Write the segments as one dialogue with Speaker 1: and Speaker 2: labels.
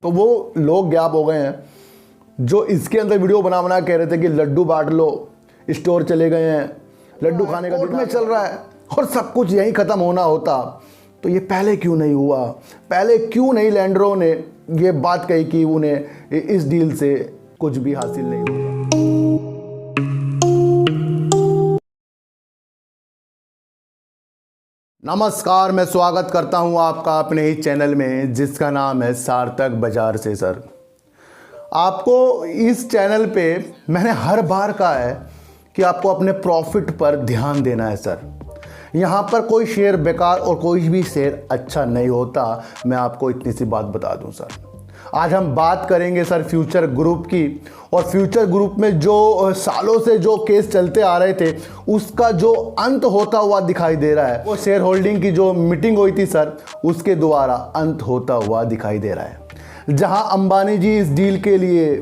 Speaker 1: तो वो लोग गैप हो गए हैं जो इसके अंदर वीडियो बना बना कह रहे थे कि लड्डू बांट लो, स्टोर चले गए हैं, लड्डू खाने का कोर्ट में चल रहा है और सब कुछ यहीं ख़त्म होना होता तो ये पहले क्यों नहीं हुआ? पहले क्यों नहीं लैंडरों ने ये बात कही कि उन्हें इस डील से कुछ भी हासिल नहीं होगा? नमस्कार, मैं स्वागत करता हूं आपका अपने ही चैनल में जिसका नाम है सार्थक बाजार से। सर, आपको इस चैनल पे मैंने हर बार कहा है कि आपको अपने प्रॉफिट पर ध्यान देना है। सर, यहाँ पर कोई शेयर बेकार और कोई भी शेयर अच्छा नहीं होता। मैं आपको इतनी सी बात बता दूं। सर, आज हम बात करेंगे सर फ्यूचर ग्रुप की, और फ्यूचर ग्रुप में जो सालों से जो केस चलते आ रहे थे उसका जो अंत होता हुआ दिखाई दे रहा है। वो शेयर होल्डिंग की जो मीटिंग हुई थी सर, उसके द्वारा अंत होता हुआ दिखाई दे रहा है। जहां अंबानी जी इस डील के लिए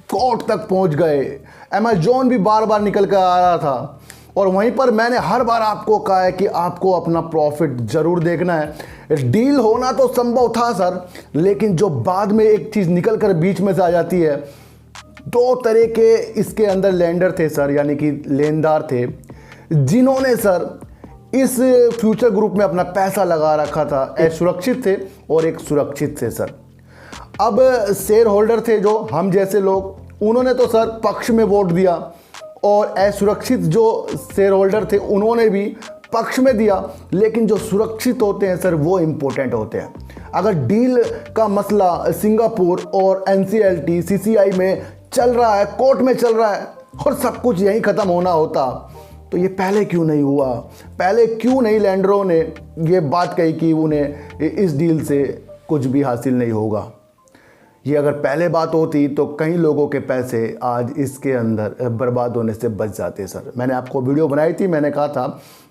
Speaker 1: कोर्ट तक पहुंच गए, अमेजॉन भी बार बार निकल कर आ रहा था, और वहीं पर मैंने हर बार आपको कहा है कि आपको अपना प्रॉफिट जरूर देखना है। डील होना तो संभव था सर, लेकिन जो बाद में एक चीज़ निकल कर बीच में से आ जाती है। दो तरह के इसके अंदर लेंडर थे सर, यानी कि लेनदार थे, जिन्होंने सर इस फ्यूचर ग्रुप में अपना पैसा लगा रखा था। एक सुरक्षित थे और एक सुरक्षित थे सर। अब शेयर होल्डर थे जो हम जैसे लोग, उन्होंने तो सर पक्ष में वोट दिया, और असुरक्षित जो शेयर होल्डर थे उन्होंने भी पक्ष में दिया। लेकिन जो सुरक्षित होते हैं सर, वो इम्पोर्टेंट होते हैं। अगर डील का मसला सिंगापुर और एनसीएलटी सीसीआई में चल रहा है, कोर्ट में चल रहा है, और सब कुछ यहीं ख़त्म होना होता तो ये पहले क्यों नहीं हुआ? पहले क्यों नहीं लैंडरों ने ये बात कही कि उन्हें इस डील से कुछ भी हासिल नहीं होगा? ये अगर पहले बात होती तो कई लोगों के पैसे आज इसके अंदर बर्बाद होने से बच जाते। सर, मैंने आपको वीडियो बनाई थी, मैंने कहा था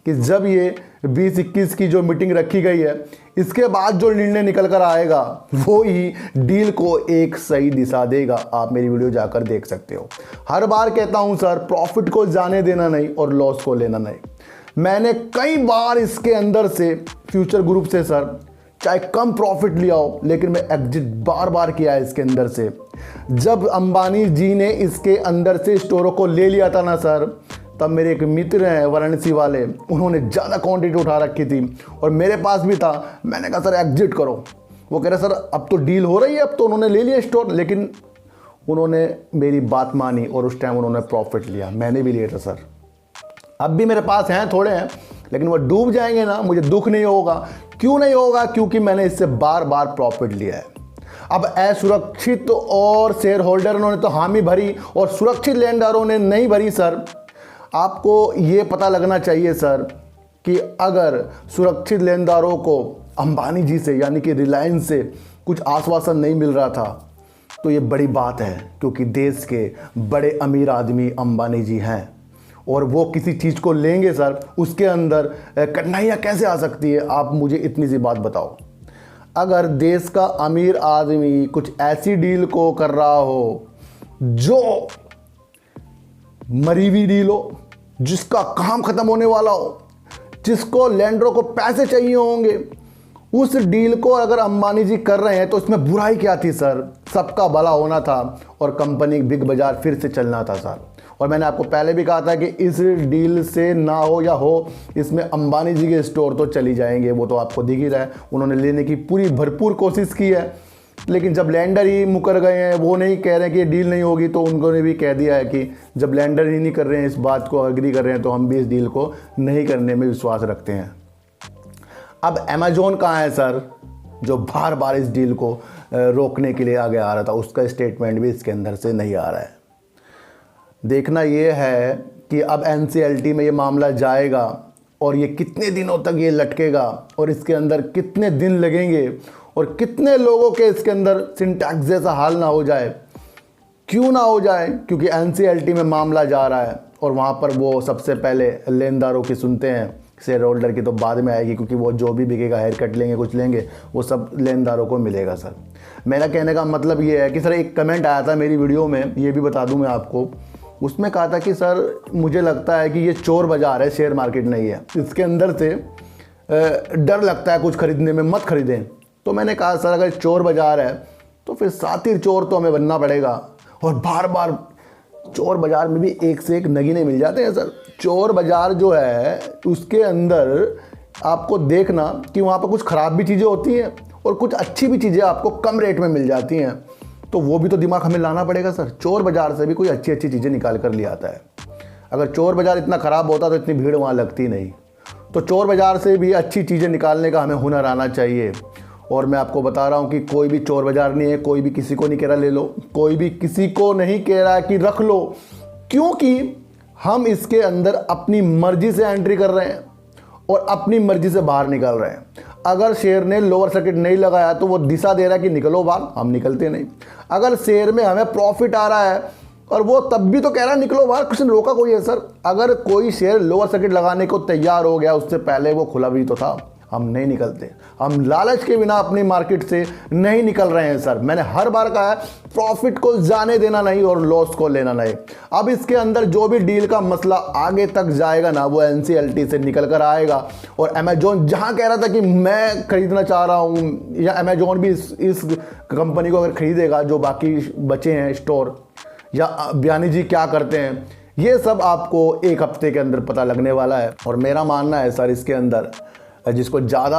Speaker 1: कि जब ये 20-21 की जो मीटिंग रखी गई है, इसके बाद जो निर्णय निकल कर आएगा वो ही डील को एक सही दिशा देगा। आप मेरी वीडियो जाकर देख सकते हो। हर बार कहता हूँ सर, प्रॉफिट को जाने देना नहीं और लॉस को लेना नहीं। मैंने कई बार इसके अंदर से फ्यूचर ग्रुप से सर चाहे कम प्रॉफिट लिया हो, लेकिन मैं एग्जिट बार बार किया है इसके अंदर से। जब अंबानी जी ने इसके अंदर से स्टोरों को ले लिया था ना सर, तब मेरे एक मित्र हैं वाराणसी वाले, उन्होंने ज़्यादा क्वांटिटी उठा रखी थी और मेरे पास भी था। मैंने कहा सर एग्जिट करो। वो कह रहे सर अब तो डील हो रही है, अब तो उन्होंने ले लिया स्टोर, लेकिन उन्होंने मेरी बात मानी और उस टाइम उन्होंने प्रॉफिट लिया। मैंने भी लिया था सर। अब भी मेरे पास हैं, थोड़े हैं, लेकिन वो डूब जाएंगे ना, मुझे दुख नहीं होगा। क्यों नहीं होगा? क्योंकि मैंने इससे बार बार प्रॉफिट लिया है। अब असुरक्षित और शेयर होल्डर ने तो हामी भरी और सुरक्षित लेनदारों ने नहीं भरी। सर, आपको ये पता लगना चाहिए सर कि अगर सुरक्षित लेनदारों को अंबानी जी से, यानी कि रिलायंस से कुछ आश्वासन नहीं मिल रहा था तो ये बड़ी बात है, क्योंकि देश के बड़े अमीर आदमी अंबानी जी हैं और वो किसी चीज़ को लेंगे सर, उसके अंदर कठिनाइयाँ कैसे आ सकती है? आप मुझे इतनी सी बात बताओ। अगर देश का अमीर आदमी कुछ ऐसी डील को कर रहा हो जो मरी हुई डील हो, जिसका काम ख़त्म होने वाला हो, जिसको लैंडरों को पैसे चाहिए होंगे, उस डील को अगर अंबानी जी कर रहे हैं तो इसमें बुराई क्या थी सर? सबका भला होना था और कंपनी बिग बाजार फिर से चलना था सर। और मैंने आपको पहले भी कहा था कि इस डील से ना हो या हो, इसमें अंबानी जी के स्टोर तो चली जाएंगे, वो तो आपको दिख ही रहा है। उन्होंने लेने की पूरी भरपूर कोशिश की है, लेकिन जब लैंडर ही मुकर गए हैं, वो नहीं कह रहे हैं कि डील नहीं होगी, तो उन्होंने भी कह दिया है कि जब लैंडर ही नहीं कर रहे हैं, इस बात को एग्री कर रहे हैं, तो हम भी इस डील को नहीं करने में विश्वास रखते हैं। अब अमेजॉन कहाँ है सर, जो बार बार इस डील को रोकने के लिए आगे आ रहा था? उसका स्टेटमेंट भी इसके अंदर से नहीं आ रहा है। देखना ये है कि अब एनसीएलटी में ये मामला जाएगा और ये कितने दिनों तक ये लटकेगा, और इसके अंदर कितने दिन लगेंगे, और कितने लोगों के इसके अंदर सिंटैक्स जैसा हाल ना हो जाए। क्यों ना हो जाए? क्योंकि एनसीएलटी में मामला जा रहा है और वहाँ पर वो सबसे पहले लेनदारों की सुनते हैं, शेयर होल्डर की तो बाद में आएगी, क्योंकि वो जो भी बिकेगा, हेयर कट लेंगे, कुछ लेंगे, वो सब लेनदारों को मिलेगा। सर, मेरा कहने का मतलब ये है कि सर एक कमेंट आया था मेरी वीडियो में, ये भी बता दूं मैं आपको। उसमें कहा था कि सर मुझे लगता है कि ये चोर बाजार है, शेयर मार्केट नहीं है, इसके अंदर से डर लगता है कुछ खरीदने में, मत खरीदें। तो मैंने कहा सर अगर चोर बाजार है तो फिर सातिर चोर तो हमें बनना पड़ेगा। और बार बार चोर बाज़ार में भी एक से एक नगीने मिल जाते हैं सर। चोर बाज़ार जो है उसके अंदर आपको देखना कि वहाँ पर कुछ ख़राब भी चीज़ें होती हैं और कुछ अच्छी भी चीज़ें आपको कम रेट में मिल जाती हैं, तो वो भी तो दिमाग हमें लाना पड़ेगा सर। चोर बाज़ार से भी कोई अच्छी अच्छी चीज़ें निकाल कर ले आता है। अगर चोर बाज़ार इतना ख़राब होता तो इतनी भीड़ वहाँ लगती नहीं। तो चोर बाज़ार से भी अच्छी चीज़ें निकालने का हमें हुनर आना चाहिए। और मैं आपको बता रहा हूँ कि कोई भी चोर बाज़ार नहीं है, कोई भी किसी को नहीं कह रहा ले लो, कोई भी किसी को नहीं कह रहा है कि रख लो, क्योंकि हम इसके अंदर अपनी मर्जी से एंट्री कर रहे हैं और अपनी मर्जी से बाहर निकल रहे हैं। अगर शेयर ने लोअर सर्किट नहीं लगाया तो वो दिशा दे रहा है कि निकलो बाहर, हम निकलते नहीं। अगर शेयर में हमें प्रॉफिट आ रहा है और वो तब भी तो कह रहा है निकलो बाहर, कुछ रोका कोई है सर? अगर कोई शेयर लोअर सर्किट लगाने को तैयार हो गया, उससे पहले वो खुला भी तो था, हम नहीं निकलते। हम लालच के बिना अपनी मार्केट से नहीं निकल रहे हैं सर। मैंने हर बार कहा है प्रॉफिट को जाने देना नहीं और लॉस को लेना नहीं। अब इसके अंदर जो भी डील का मसला आगे तक जाएगा ना, वो NCLT से निकल कर आएगा। और अमेजोन जहां कह रहा था कि मैं खरीदना चाह रहा हूं, या अमेजोन भी इस कंपनी को अगर खरीदेगा, जो बाकी बचे हैं स्टोर, या बयानी जी क्या करते हैं, ये सब आपको एक हफ्ते के अंदर पता लगने वाला है। और मेरा मानना है सर, इसके अंदर जिसको ज़्यादा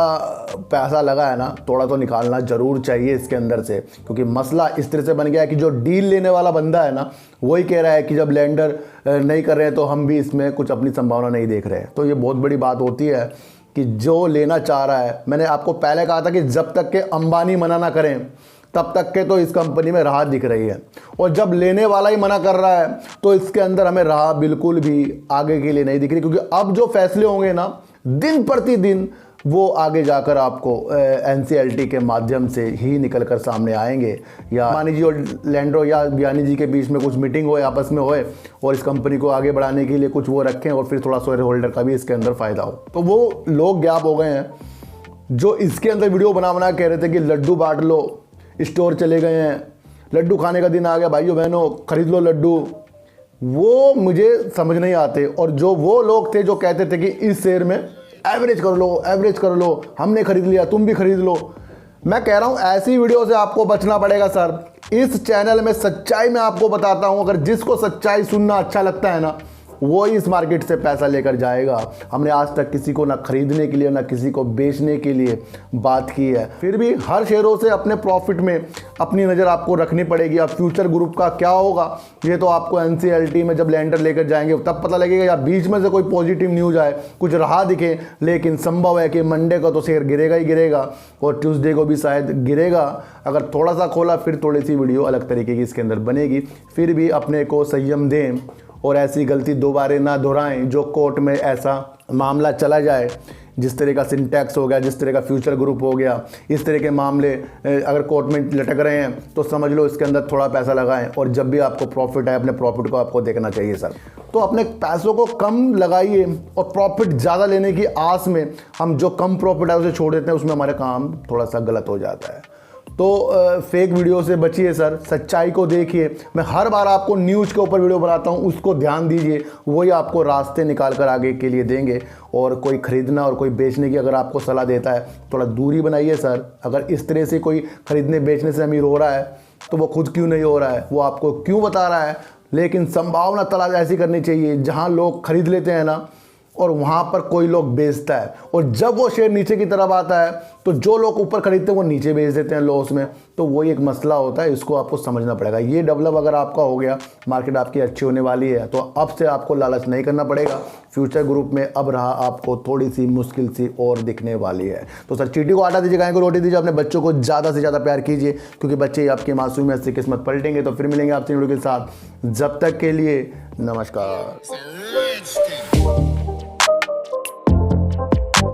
Speaker 1: पैसा लगा है ना, थोड़ा तो निकालना ज़रूर चाहिए इसके अंदर से, क्योंकि मसला इस तरह से बन गया है कि जो डील लेने वाला बंदा है ना, वही कह रहा है कि जब लेंडर नहीं कर रहे हैं तो हम भी इसमें कुछ अपनी संभावना नहीं देख रहे हैं। तो ये बहुत बड़ी बात होती है कि जो लेना चाह रहा है, मैंने आपको पहले कहा था कि जब तक के अंबानी मना ना करें तब तक के तो इस कंपनी में राहत दिख रही है, और जब लेने वाला ही मना कर रहा है तो इसके अंदर हमें राह बिल्कुल भी आगे के लिए नहीं दिख रही। क्योंकि अब जो फैसले होंगे ना, दिन प्रतिदिन वो आगे जाकर आपको NCLT के माध्यम से ही निकल कर सामने आएंगे, या मानी जी और लैंड्रो या बयानी जी के बीच में कुछ मीटिंग होए, आपस में होए, और इस कंपनी को आगे बढ़ाने के लिए कुछ वो रखें, और फिर थोड़ा शेयर होल्डर का भी इसके अंदर फ़ायदा हो। तो वो लोग गैप हो गए हैं जो इसके अंदर वीडियो बना कह रहे थे कि लड्डू बांट लो, स्टोर चले गए हैं, लड्डू खाने का दिन आ गया, भाइयों बहनों खरीद लो लड्डू। वो मुझे समझ नहीं आते। और जो वो लोग थे जो कहते थे कि इस शेयर में एवरेज कर लो, हमने खरीद लिया, तुम भी खरीद लो, मैं कह रहा हूं ऐसी वीडियो से आपको बचना पड़ेगा सर। इस चैनल में सच्चाई में आपको बताता हूं, अगर जिसको सच्चाई सुनना अच्छा लगता है ना, वो इस मार्केट से पैसा लेकर जाएगा। हमने आज तक किसी को ना खरीदने के लिए ना किसी को बेचने के लिए बात की है। फिर भी हर शेयरों से अपने प्रॉफिट में अपनी नज़र आपको रखनी पड़ेगी। अब फ्यूचर ग्रुप का क्या होगा ये तो आपको NCLT में जब लेंडर लेकर जाएंगे तब पता लगेगा, या बीच में से कोई पॉजिटिव न्यूज़ आए, कुछ राह दिखे। लेकिन संभव है कि मंडे को तो शेयर गिरेगा ही गिरेगा, और ट्यूसडे को भी शायद गिरेगा। अगर थोड़ा सा खोला फिर थोड़ी सी वीडियो अलग तरीके की इसके अंदर बनेगी। फिर भी अपने को संयम दें और ऐसी गलती दोबारा ना दोहराएं जो कोर्ट में ऐसा मामला चला जाए। जिस तरह का सिंटैक्स हो गया, जिस तरह का फ्यूचर ग्रुप हो गया, इस तरह के मामले अगर कोर्ट में लटक रहे हैं तो समझ लो इसके अंदर थोड़ा पैसा लगाएं, और जब भी आपको प्रॉफिट है अपने प्रॉफिट को आपको देखना चाहिए सर। तो अपने पैसों को कम लगाइए, और प्रॉफिट ज़्यादा लेने की आस में हम जो कम प्रॉफिट है उसे छोड़ देते हैं, उसमें हमारा काम थोड़ा सा गलत हो जाता है। तो फेक वीडियो से बचिए सर, सच्चाई को देखिए। मैं हर बार आपको न्यूज़ के ऊपर वीडियो बनाता हूँ, उसको ध्यान दीजिए, वही आपको रास्ते निकाल कर आगे के लिए देंगे। और कोई ख़रीदना और कोई बेचने की अगर आपको सलाह देता है, थोड़ा दूरी बनाइए सर। अगर इस तरह से कोई ख़रीदने बेचने से अमीर हो रहा है तो वो खुद क्यों नहीं हो रहा है, वो आपको क्यों बता रहा है। लेकिन संभावना तलाश ऐसी करनी चाहिए जहाँ लोग खरीद लेते हैं ना, और वहाँ पर कोई लोग बेचता है, और जब वो शेयर नीचे की तरफ आता है तो जो लोग ऊपर खरीदते हैं वो नीचे बेच देते हैं लॉस में। तो वही एक मसला होता है, इसको आपको समझना पड़ेगा। ये डेवलप अगर आपका हो गया, मार्केट आपकी अच्छी होने वाली है, तो अब से आपको लालच नहीं करना पड़ेगा। फ्यूचर ग्रुप में अब रहा आपको थोड़ी सी मुश्किल सी और दिखने वाली है। तो सर चीटी को आटा दीजिए, गाय को रोटी दीजिए, अपने बच्चों को ज़्यादा से ज़्यादा प्यार कीजिए, क्योंकि बच्चे आपकी मासूमियत से किस्मत पलटेंगे। तो फिर मिलेंगे आपसे वीडियो के साथ, जब तक के लिए नमस्कार।